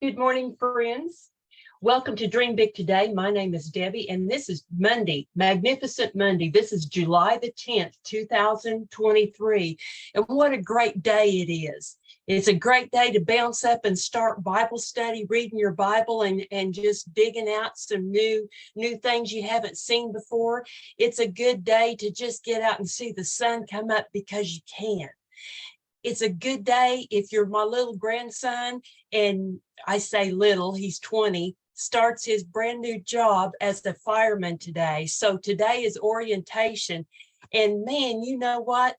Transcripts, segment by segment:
Good morning, friends. Welcome to Dream Big Today. My name is Debbie, and this is Monday, Magnificent Monday. This is July the 10th, 2023. And what a great day it is. It's a great day to bounce up and start Bible study, reading your Bible and just digging out some new things you haven't seen before. It's a good day to just get out and see the sun come up because you can. It's a good day if you're my little grandson, and I say little, he's 20, starts his brand new job as a fireman today. So today is orientation. And man, you know what?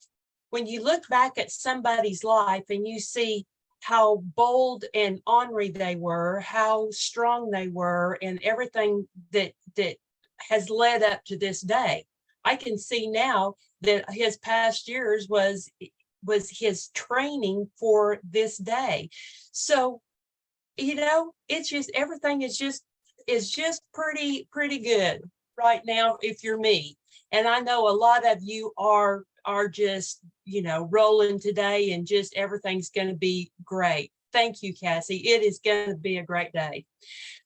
When you look back at somebody's life and you see how bold and ornery they were, how strong they were, and everything that has led up to this day, I can see now that his past years was his training for this day. So, it's just everything is just pretty good right now if you're me. And I know a lot of you are just, rolling today and just everything's going to be great. Thank you, Cassie. It is going to be a great day.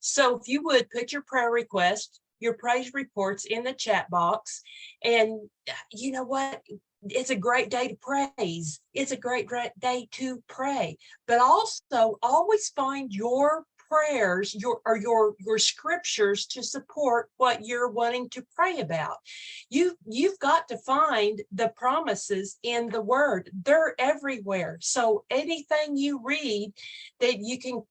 So if you would put your prayer request, your praise reports in the chat box. And you know what? It's a great day to praise. It's a great day to pray. But also always find your prayers, your scriptures to support what you're wanting to pray about. You've got to find the promises in the word. They're everywhere. So anything you read that you can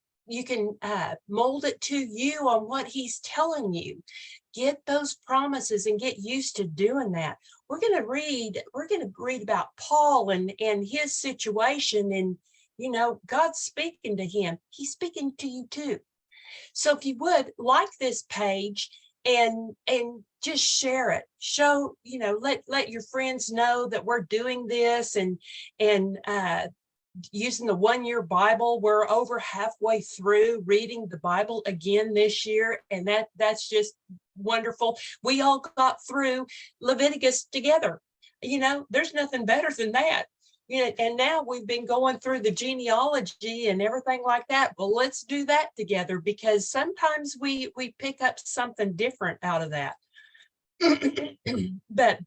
mold it to you on what he's telling you. Get those promises and get used to doing that. We're going to read about Paul and his situation, and God's speaking to him. He's speaking to you too. So if you would like this page and just share it, show, let your friends know that we're doing this and using the 1 year Bible. We're over halfway through reading the Bible again this year, and that's just wonderful. We all got through Leviticus together. There's nothing better than that. And now we've been going through the genealogy and everything like that. Well, let's do that together, because sometimes we pick up something different out of that. But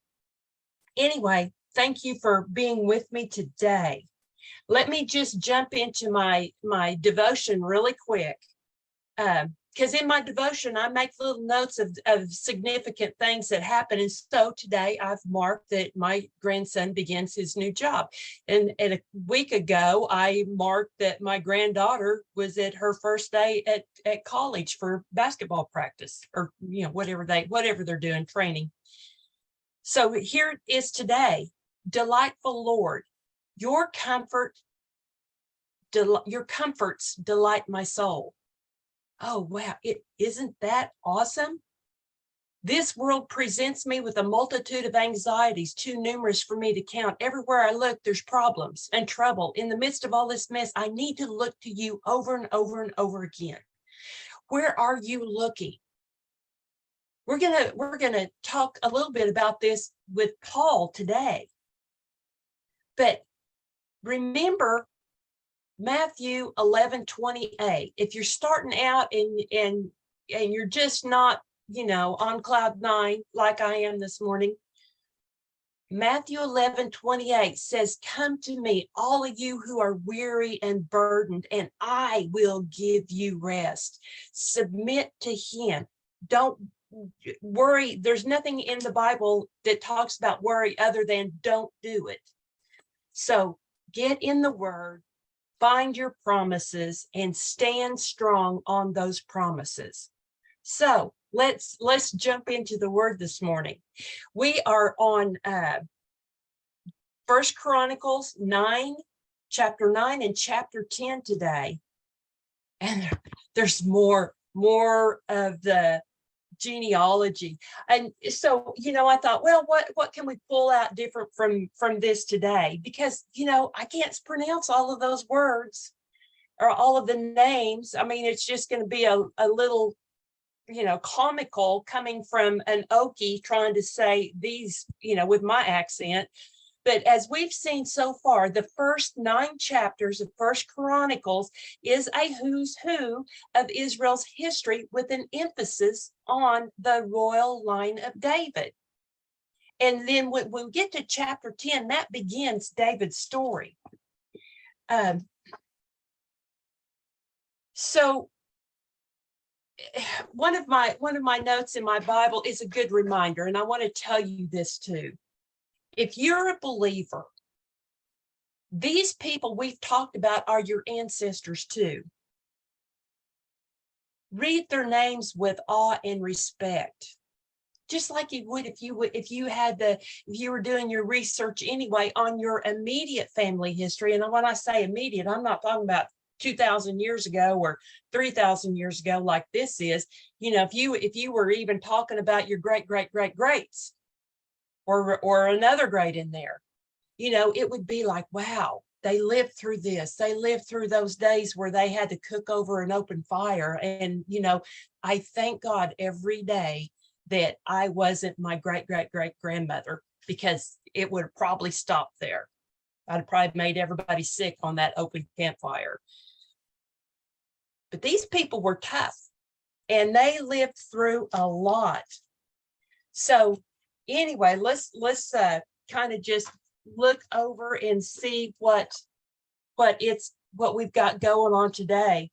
anyway, thank you for being with me today. Let me just jump into my devotion really quick. Because in my devotion, I make little notes of significant things that happen. And so today I've marked that my grandson begins his new job. And a week ago, I marked that my granddaughter was at her first day at college for basketball practice, or, whatever they're doing, training. So here is today. Delightful Lord, your comforts delight my soul. Oh, wow. Isn't that awesome? This world presents me with a multitude of anxieties, too numerous for me to count. Everywhere I look, there's problems and trouble. In the midst of all this mess, I need to look to you over and over and over again. Where are you looking? We're gonna talk a little bit about this with Paul today. But remember Matthew 11:28. If you're starting out and you're just not, on cloud nine like I am this morning, Matthew 11:28 says, "Come to me, all of you who are weary and burdened, and I will give you rest." Submit to him. Don't worry. There's nothing in the Bible that talks about worry other than don't do it. So get in the word. Find your promises and stand strong on those promises. So let's jump into the word this morning. We are on First Chronicles 9, chapter 9 and chapter 10 today. And there's more of the genealogy. And so, I thought, well, what can we pull out different from this today? Because, I can't pronounce all of those words or all of the names. I mean, it's just going to be a little, comical coming from an Okie trying to say these, with my accent. But as we've seen so far, the first 9 chapters of First Chronicles is a who's who of Israel's history with an emphasis on the royal line of David. And then when we get to chapter 10, that begins David's story. So one of my notes in my Bible is a good reminder, and I want to tell you this too. If you're a believer, these people we've talked about are your ancestors too. Read their names with awe and respect, just like you would if you were doing your research anyway on your immediate family history. And when I say immediate, I'm not talking about 2,000 years ago or 3,000 years ago like this is. You know, if you were even talking about your greats or another great in there, you know, it would be like, wow, they lived through this. They lived through those days where they had to cook over an open fire. And, you know, I thank God every day that I wasn't my great grandmother, because it would have probably stopped there. I'd have probably made everybody sick on that open campfire. But these people were tough and they lived through a lot. So anyway, let's kind of just look over and see what we've got going on today.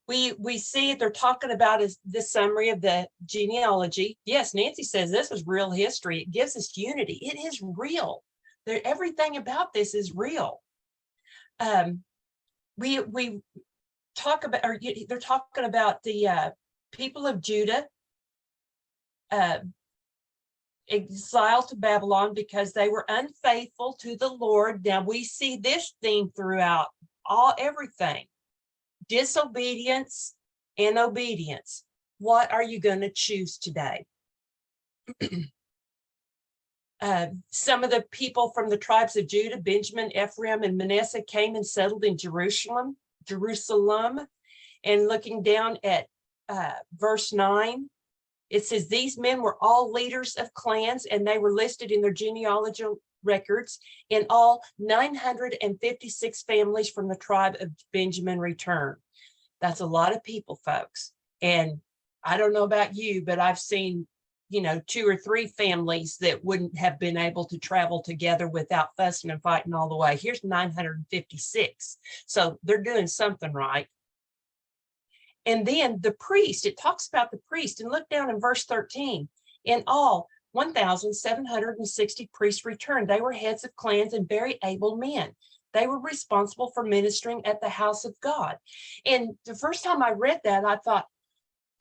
We see they're talking about is the summary of the genealogy. Yes, Nancy says this is real history. It gives us unity. It is real. Everything about this is real. We talk about, or they're talking about the people of Judah exiled to Babylon because they were unfaithful to the Lord. Now we see this theme throughout everything. Disobedience and obedience. What are you going to choose today? Some of the people from the tribes of Judah, Benjamin, Ephraim, and Manasseh came and settled in Jerusalem. And looking down at verse 9, it says, these men were all leaders of clans, and they were listed in their genealogical records. In all, 956 families from the tribe of Benjamin returned. That's a lot of people, folks. And I don't know about you, but I've seen, you know, 2 or 3 families that wouldn't have been able to travel together without fussing and fighting all the way. Here's 956. So they're doing something right. And then the priest, it talks about the priest, and look down in verse 13. In all, 1,760 priests returned. They were heads of clans and very able men. They were responsible for ministering at the house of God. And the first time I read that, I thought,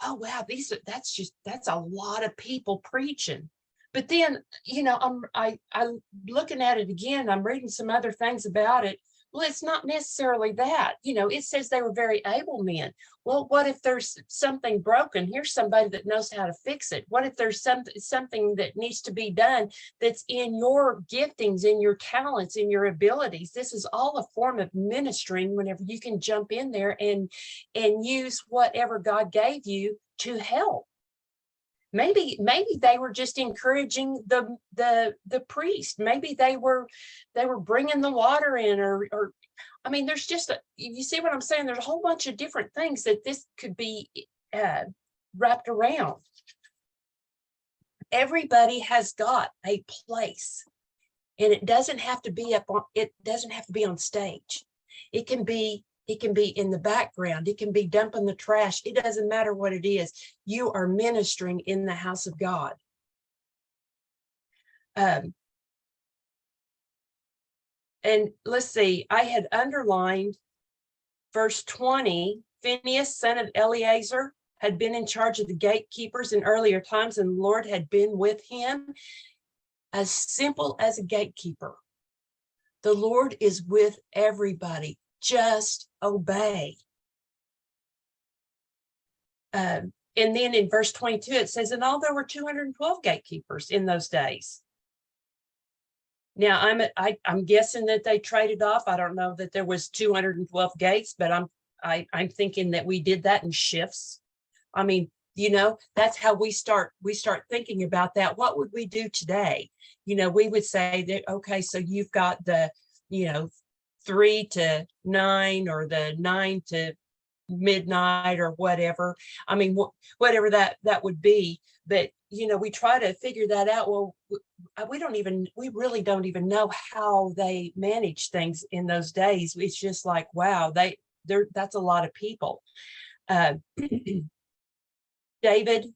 oh, wow, that's a lot of people preaching. But then, you know, I'm looking at it again, I'm reading some other things about it. Well, it's not necessarily that. You know, it says they were very able men. Well, what if there's something broken? Here's somebody that knows how to fix it. What if there's something that needs to be done that's in your giftings, in your talents, in your abilities? This is all a form of ministering whenever you can jump in there and use whatever God gave you to help. Maybe they were just encouraging the priest. Maybe they were bringing the water in, or I mean, there's just you see what I'm saying? There's a whole bunch of different things that this could be wrapped around. Everybody has got a place, and it doesn't have to be on stage. It can be in the background. It can be dumping the trash. It doesn't matter what it is. You are ministering in the house of God. And let's see, I had underlined verse 20. Phinehas, son of Eleazar, had been in charge of the gatekeepers in earlier times, and the Lord had been with him. As simple as a gatekeeper. The Lord is with everybody. Just obey. And then in verse 22, it says, and all there were 212 gatekeepers in those days. Now, I'm guessing that they traded off. I don't know that there was 212 gates, but I'm thinking that we did that in shifts. I mean, That's how we start thinking about that. What would we do today? We would say that, okay, so you've got the 3 to 9 or the 9 to midnight or whatever. I mean, whatever that would be. But we try to figure that out. Well, we really don't even know how they manage things in those days. It's just like, wow, that's a lot of people. David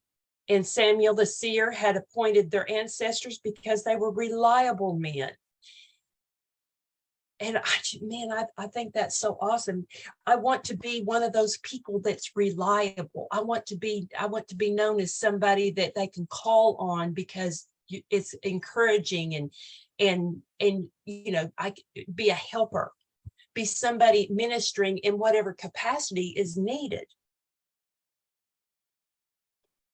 and Samuel the seer had appointed their ancestors because they were reliable men. And I think that's so awesome. I want to be one of those people that's reliable. I want to be known as somebody that they can call on, because it's encouraging, and I be a helper, be somebody ministering in whatever capacity is needed.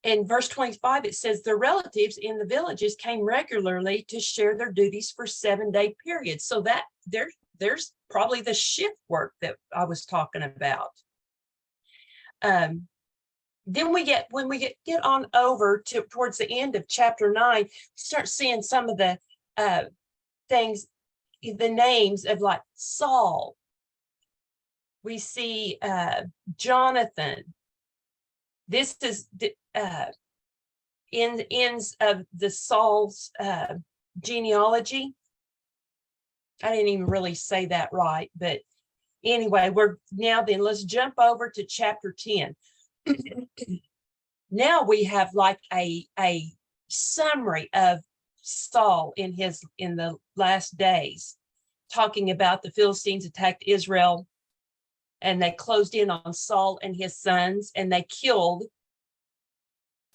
In verse 25, it says the relatives in the villages came regularly to share their duties for 7-day periods. So that there's probably the shift work that I was talking about. Then when we get on over towards the end of chapter 9, start seeing some of the things, the names of like Saul. We see Jonathan. This is ends of the Saul's genealogy. I didn't even really say that right, but anyway, let's jump over to chapter 10. Now we have like a summary of Saul in the last days, talking about the Philistines attacked Israel, and they closed in on Saul and his sons, and they killed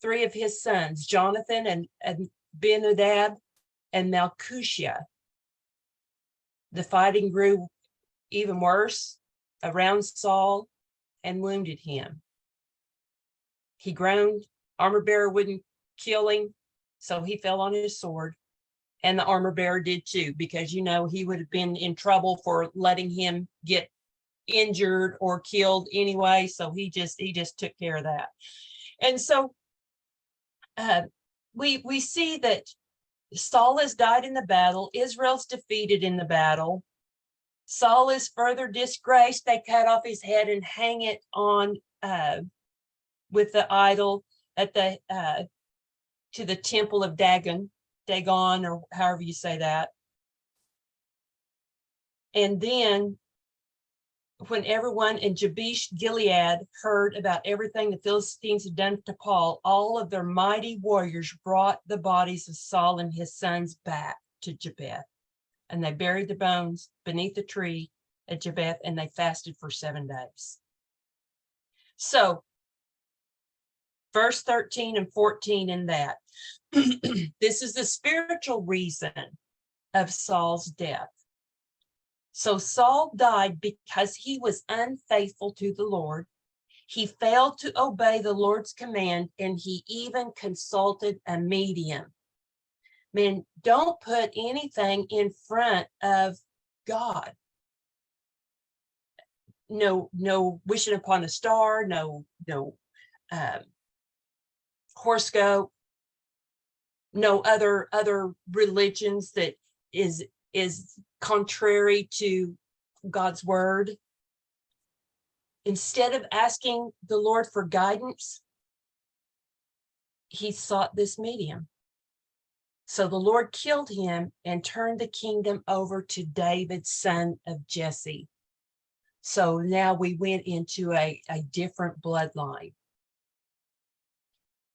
3 of his sons, Jonathan and Benadab and Malchushiah. The fighting grew even worse around Saul and wounded him. He groaned. Armor bearer wouldn't kill him, so he fell on his sword. And the armor bearer did too, because he would have been in trouble for letting him get injured or killed anyway. So he just took care of that. And so we see that Saul has died in the battle. Israel's defeated in the battle. Saul is further disgraced. They cut off his head and hang it on with the idol at to the temple of Dagon, or however you say that. And then when everyone in Jabesh Gilead heard about everything the Philistines had done to Paul, all of their mighty warriors brought the bodies of Saul and his sons back to Jabesh, and they buried the bones beneath the tree at Jabesh, and they fasted for 7 days. So verse 13 and 14 in that, this is the spiritual reason of Saul's death. So Saul died because he was unfaithful to the Lord. He failed to obey the Lord's command, and he even consulted a medium. Man, don't put anything in front of God. No wishing upon a star, no horoscope, no other religions that is contrary to God's word. Instead of asking the Lord for guidance, he sought this medium. So the Lord killed him and turned the kingdom over to David, son of Jesse. So now we went into a different bloodline.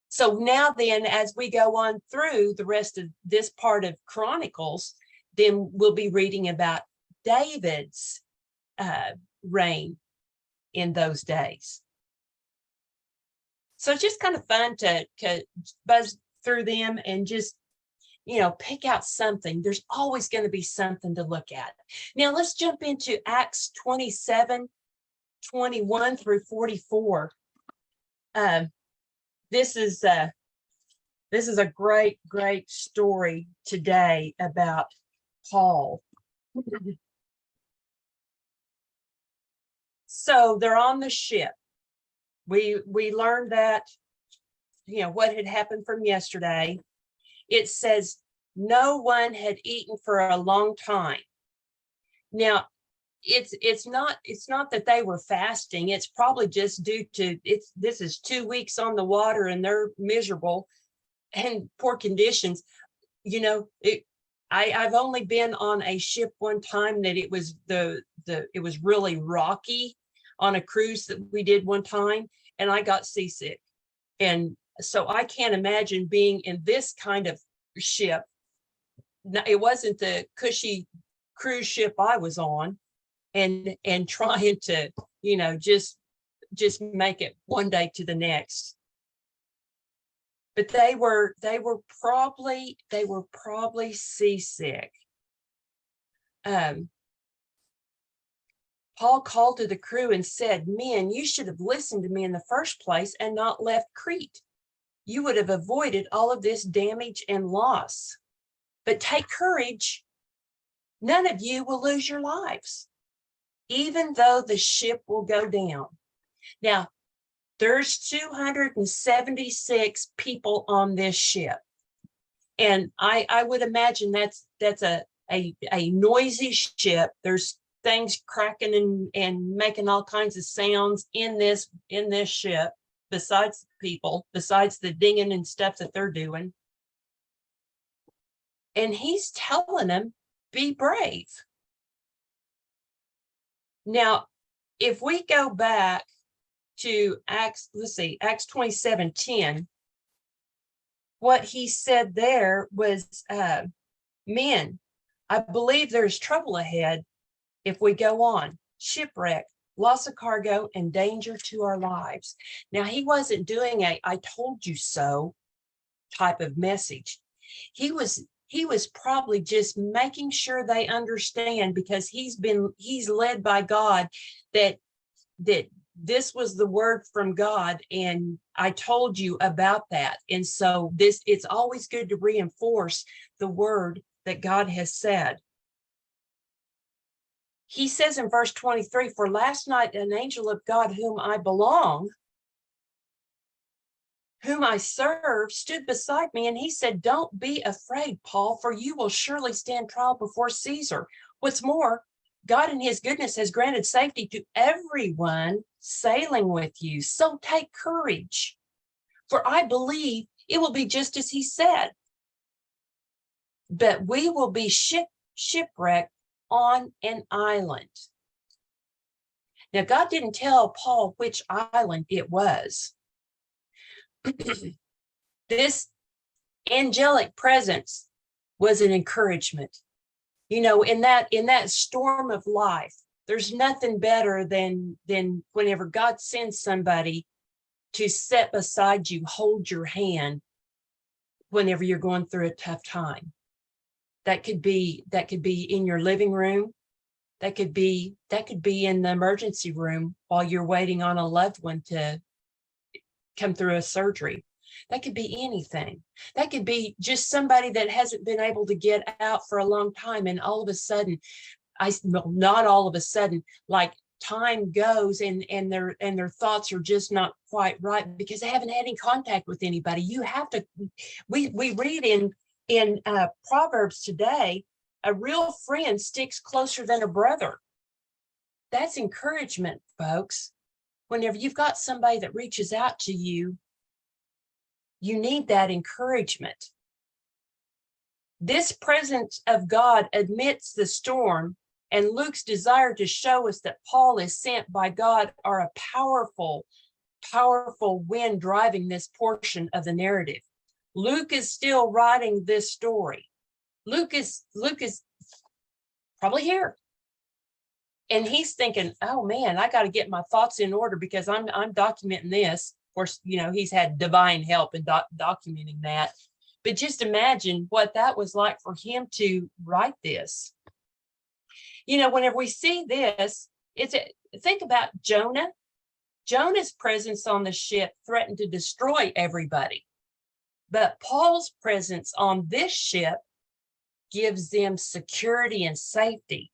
So now then, as we go on through the rest of this part of Chronicles, then we'll be reading about David's reign in those days. So it's just kind of fun to buzz through them and just, pick out something. There's always going to be something to look at. Now let's jump into Acts 27, 21 through 44. This is a great story today about Paul. So they're on the ship. We learned that what had happened from yesterday. It says no one had eaten for a long time. Now, it's not that they were fasting. It's probably just due to this is 2 weeks on the water and they're miserable and poor conditions. I've only been on a ship one time that it was it was really rocky on a cruise that we did one time, and I got seasick. And so I can't imagine being in this kind of ship. It wasn't the cushy cruise ship I was on, and trying to, just make it one day to the next. But they were probably seasick. Paul called to the crew and said, "Men, you should have listened to me in the first place and not left Crete. You would have avoided all of this damage and loss. But take courage. None of you will lose your lives, even though the ship will go down." Now, there's 276 people on this ship. And I would imagine that's a noisy ship. There's things cracking and making all kinds of sounds in this ship, besides people, besides the dinging and stuff that they're doing. And he's telling them, be brave. Now, if we go back to Acts 27:10, what he said there was, men, I believe there's trouble ahead if we go on. Shipwreck, loss of cargo, and danger to our lives. Now, he wasn't doing a "I told you so" type of message. He was probably just making sure they understand, because he's led by God, that this was the word from God, and I told you about that. And so it's always good to reinforce the word that God has said. He says in verse 23, "For last night an angel of God whom I belong, whom I serve, stood beside me, and he said, 'Don't be afraid, Paul, for you will surely stand trial before Caesar. What's more, God in his goodness has granted safety to everyone sailing with you. So take courage, for I believe it will be just as he said. But we will be shipwrecked on an island.'" Now, God didn't tell Paul which island it was. This angelic presence was an encouragement. In that storm of life, there's nothing better than whenever God sends somebody to sit beside you, hold your hand whenever you're going through a tough time. That could be in your living room. That could be in the emergency room while you're waiting on a loved one to come through a surgery. That could be anything. That could be just somebody that hasn't been able to get out for a long time, and all of a sudden, not all of a sudden, like time goes and their thoughts are just not quite right because they haven't had any contact with anybody. You have to. We read in Proverbs today, a real friend sticks closer than a brother. That's encouragement, folks. Whenever you've got somebody that reaches out to you, you need that encouragement. This presence of God amidst the storm, and Luke's desire to show us that Paul is sent by God, are a powerful, powerful wind driving this portion of the narrative. Luke is still writing this story. Luke is probably here. And he's thinking, oh man, I got to get my thoughts in order because I'm documenting this. Of course, he's had divine help in documenting that. But just imagine what that was like for him to write this. Whenever we see this, think about Jonah. Jonah's presence on the ship threatened to destroy everybody. But Paul's presence on this ship gives them security and safety.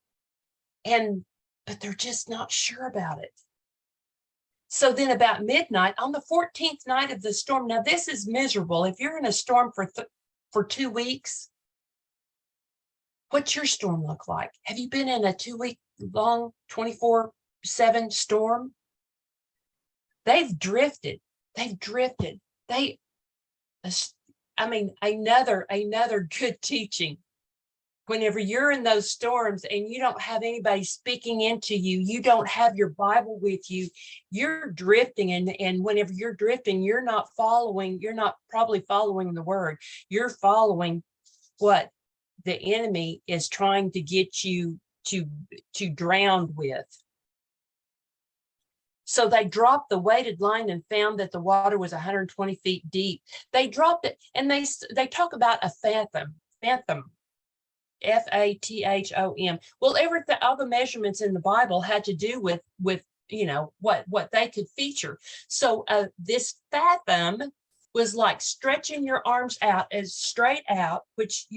But they're just not sure about it. So then about midnight on the 14th night of the storm, now this is miserable. If you're in a storm for 2 weeks, what's your storm look like? Have you been in a 2-week long 24/7 storm? They've drifted. They, I mean, another good teaching. Whenever you're in those storms and you don't have anybody speaking into you, you don't have your Bible with you, you're drifting. And whenever you're drifting, you're not probably following the word. You're following what the enemy is trying to get you to drown with. So they dropped the weighted line and found that the water was 120 feet deep. They dropped it, and they talk about a fathom. Fathom. Well, all the measurements in the Bible had to do with what they could feature. So this fathom was like stretching your arms out as straight out, which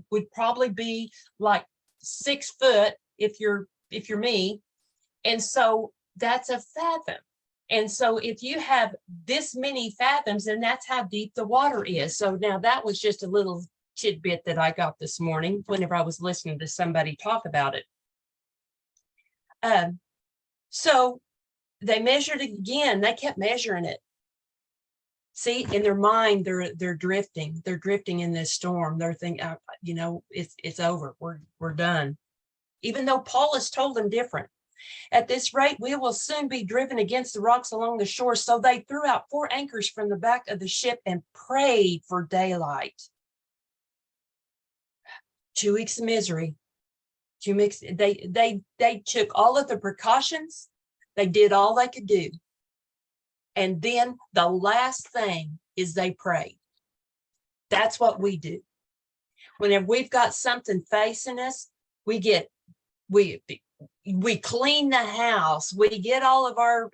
would probably be like 6 foot if you're me. And so that's a fathom. And so if you have this many fathoms, then that's how deep the water is. So now that was just a little tidbit that I got this morning whenever I was listening to somebody talk about it. So they measured it again. They kept measuring it. See, in their mind, they're drifting. They're drifting in this storm. They're thinking, it's over. We're done. Even though Paul has told them different. At this rate, we will soon be driven against the rocks along the shore. So they threw out 4 anchors from the back of the ship and prayed for daylight. 2 weeks of misery. They took all of the precautions. They did all they could do. And then the last thing is they prayed. That's what we do. Whenever we've got something facing us, we clean the house. We get all of our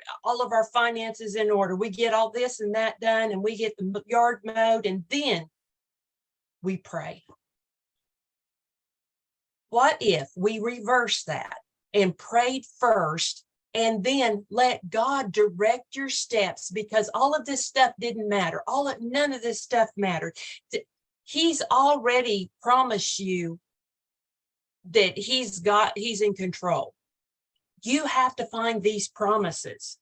finances in order. We get all this and that done, and we get the yard mowed, and then we pray. What if we reverse that and prayed first and then let God direct your steps? Because all of this stuff didn't matter. None of this stuff mattered. He's already promised you that he's in control. You have to find these promises.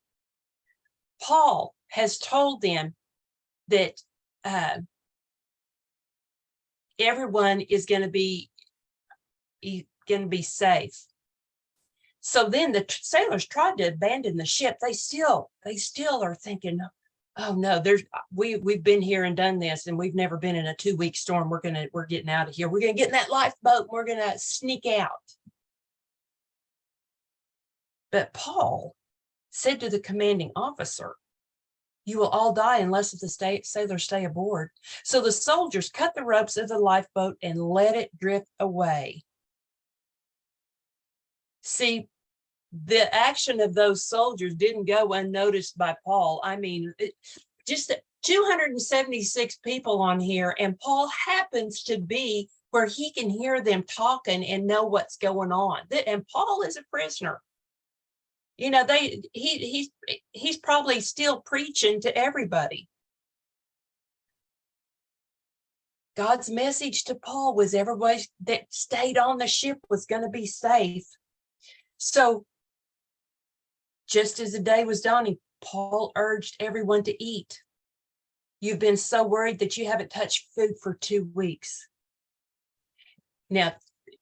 Paul has told them that everyone is going to be safe. So then the sailors tried to abandon the ship. They still are thinking, oh no, we've been here and done this, and we've never been in a 2-week storm. We're getting out of here. We're gonna get in that lifeboat. We're gonna sneak out. But Paul said to the commanding officer, you will all die unless the sailors stay aboard. So the soldiers cut the ropes of the lifeboat and let it drift away. See, the action of those soldiers didn't go unnoticed by Paul. I mean, just 276 people on here, and Paul happens to be where he can hear them talking and know what's going on. And Paul is a prisoner. He's probably still preaching to everybody. God's message to Paul was everybody that stayed on the ship was going to be safe. So just as the day was dawning, Paul urged everyone to eat. You've been so worried that you haven't touched food for 2 weeks. Now,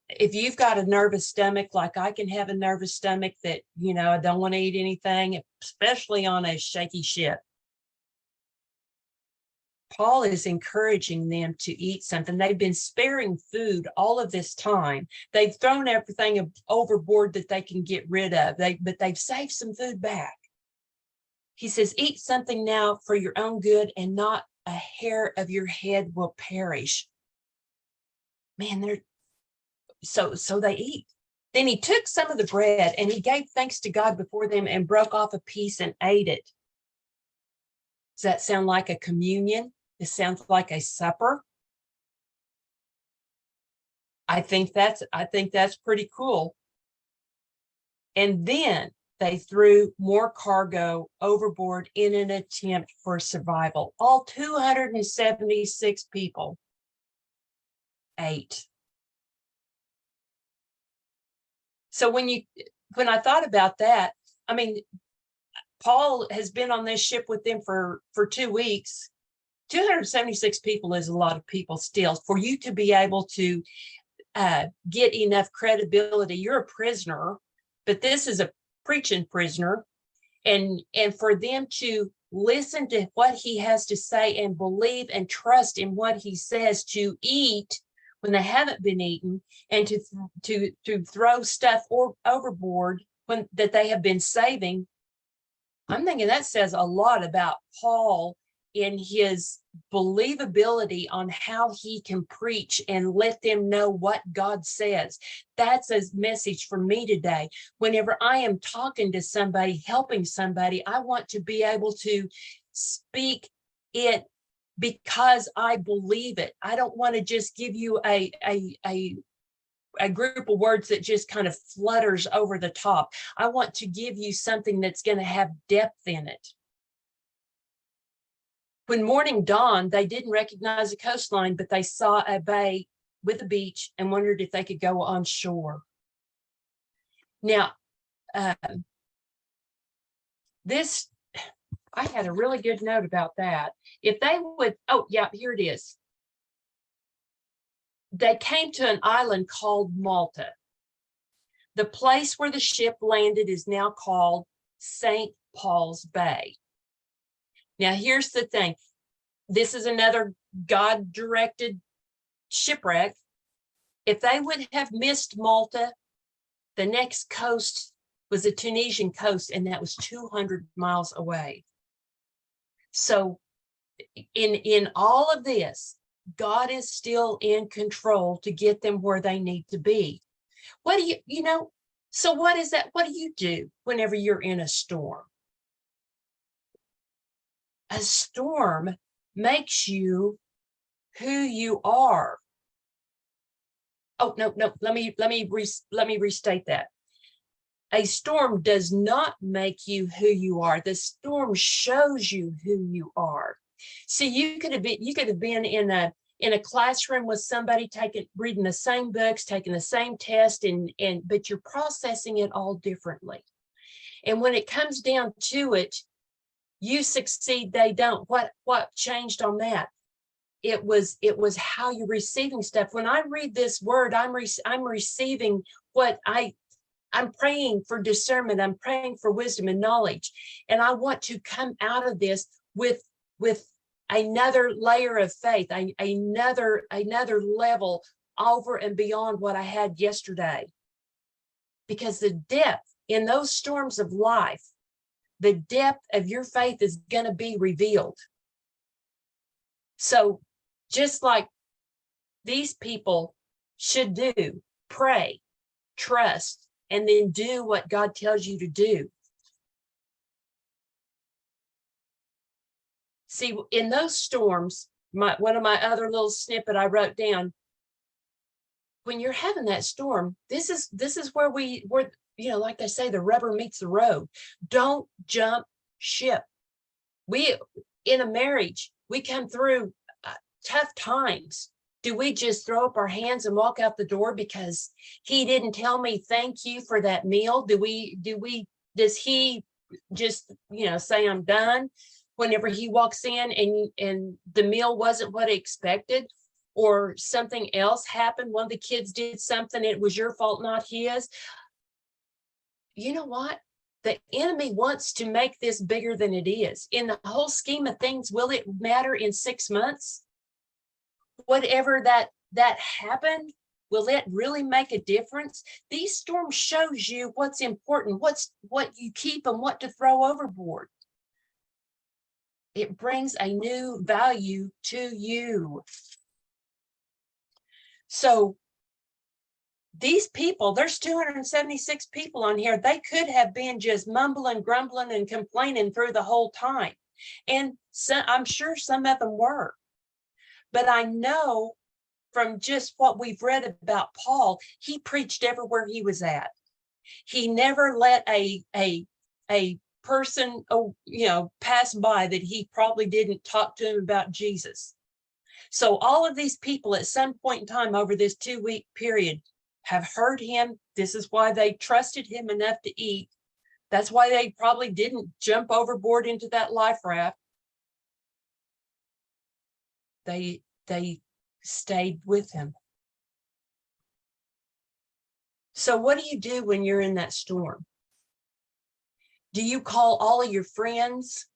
if you've got a nervous stomach, like I can have a nervous stomach that, I don't want to eat anything, especially on a shaky ship. Paul is encouraging them to eat something. They've been sparing food all of this time. They've thrown everything overboard that they can get rid of, but they've saved some food back. He says, eat something now for your own good, and not a hair of your head will perish. Man, so they eat. Then he took some of the bread and he gave thanks to God before them and broke off a piece and ate it. Does that sound like a communion? It sounds like a supper. I think that's pretty cool. And then they threw more cargo overboard in an attempt for survival. All 276 people ate. So when I thought about that, I mean, Paul has been on this ship with them for 2 weeks. 276 people is a lot of people still. For you to be able to get enough credibility, you're a prisoner, but this is a preaching prisoner, and for them to listen to what he has to say and believe and trust in what he says, to eat when they haven't been eaten, and to throw stuff overboard when that they have been saving. I'm thinking that says a lot about Paul in his believability on how he can preach and let them know what God says. That's a message for me today. Whenever I am talking to somebody, helping somebody, I want to be able to speak it because I believe it. I don't want to just give you a group of words that just kind of flutters over the top. I want to give you something that's going to have depth in it. When morning dawned, they didn't recognize the coastline, but they saw a bay with a beach and wondered if they could go on shore. Now, I had a really good note about that. If they would, oh yeah, here it is. They came to an island called Malta. The place where the ship landed is now called St. Paul's Bay. Now, here's the thing. This is another God-directed shipwreck. If they would have missed Malta, the next coast was the Tunisian coast, and that was 200 miles away. So in all of this, God is still in control to get them where they need to be. What do so what is that? What do you do whenever you're in a storm? A storm makes you who you are. Oh, no, let me restate that. A storm does not make you who you are. The storm shows you who you are. See, you could have been in a classroom with somebody reading the same books, taking the same test, but you're processing it all differently. And when it comes down to it, you succeed, they don't. What changed on that? It was how you're receiving stuff. When I read this word, I'm receiving what I'm praying for discernment. I'm praying for wisdom and knowledge. And I want to come out of this with another layer of faith, another level over and beyond what I had yesterday. Because the depth in those storms of life, the depth of your faith is going to be revealed. So just like these people should do, pray, trust, and then do what God tells you to do. See, in those storms, one of my other little snippet I wrote down, when you're having that storm, this is where like they say, the rubber meets the road. Don't jump ship. In a marriage, we come through tough times. Do we just throw up our hands and walk out the door because he didn't tell me thank you for that meal? Does he just, say I'm done whenever he walks in and the meal wasn't what he expected, or something else happened? One of the kids did something, it was your fault, not his. You know what? The enemy wants to make this bigger than it is. In the whole scheme of things, will it matter in 6 months? Whatever that happened, will it really make a difference? These storms shows you what's important, what you keep and what to throw overboard. It brings a new value to you. So these people, there's 276 people on here. They could have been just mumbling, grumbling, and complaining through the whole time. And I'm sure some of them were. But I know from just what we've read about Paul, he preached everywhere he was at. He never let a person, pass by that he probably didn't talk to him about Jesus. So all of these people at some point in time over this 2-week period have heard him. This is why they trusted him enough to eat. That's why they probably didn't jump overboard into that life raft. They stayed with him. So what do you do when you're in that storm? Do you call all of your friends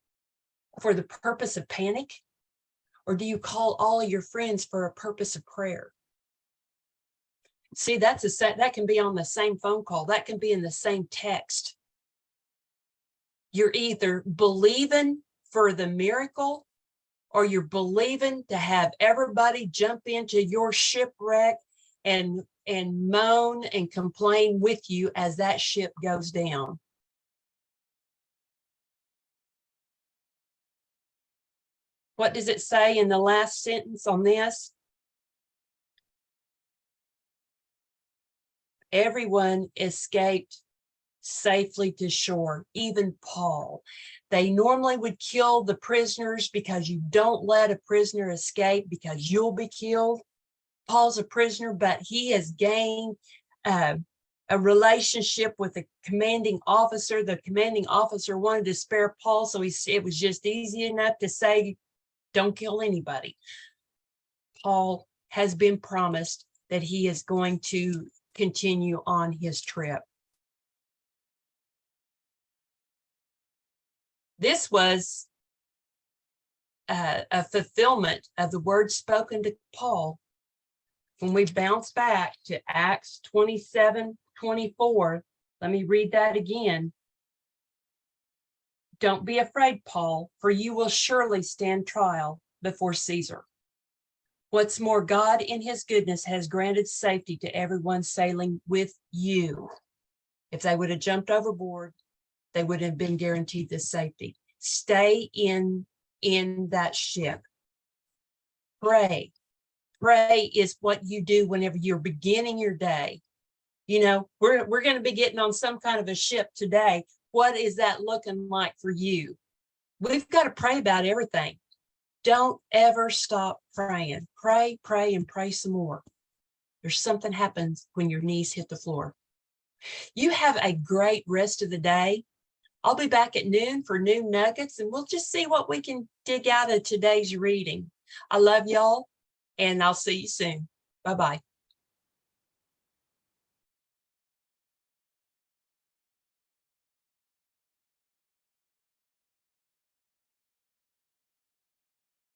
for the purpose of panic? Or do you call all of your friends for a purpose of prayer? See, that can be on the same phone call. That can be in the same text. You're either believing for the miracle, or you're believing to have everybody jump into your shipwreck and moan and complain with you as that ship goes down. What does it say in the last sentence on this? Everyone escaped safely to shore, even Paul. They normally would kill the prisoners because you don't let a prisoner escape because you'll be killed. Paul's a prisoner, but he has gained a relationship with the commanding officer. The commanding officer wanted to spare Paul, so it was just easy enough to say, don't kill anybody. Paul has been promised that he is going to continue on his trip. This was a fulfillment of the words spoken to Paul. When we bounce back to Acts 27:24, let me read that again. Don't be afraid, Paul, for you will surely stand trial before Caesar. What's more, God in his goodness has granted safety to everyone sailing with you. If they would have jumped overboard, they would have been guaranteed this safety. Stay in that ship. Pray. Pray is what you do whenever you're beginning your day. We're going to be getting on some kind of a ship today. What is that looking like for you? We've got to pray about everything. Don't ever stop praying. Pray, pray, and pray some more. There's something happens when your knees hit the floor. You have a great rest of the day. I'll be back at noon for Noon Nuggets, and we'll just see what we can dig out of today's reading. I love y'all, and I'll see you soon. Bye-bye.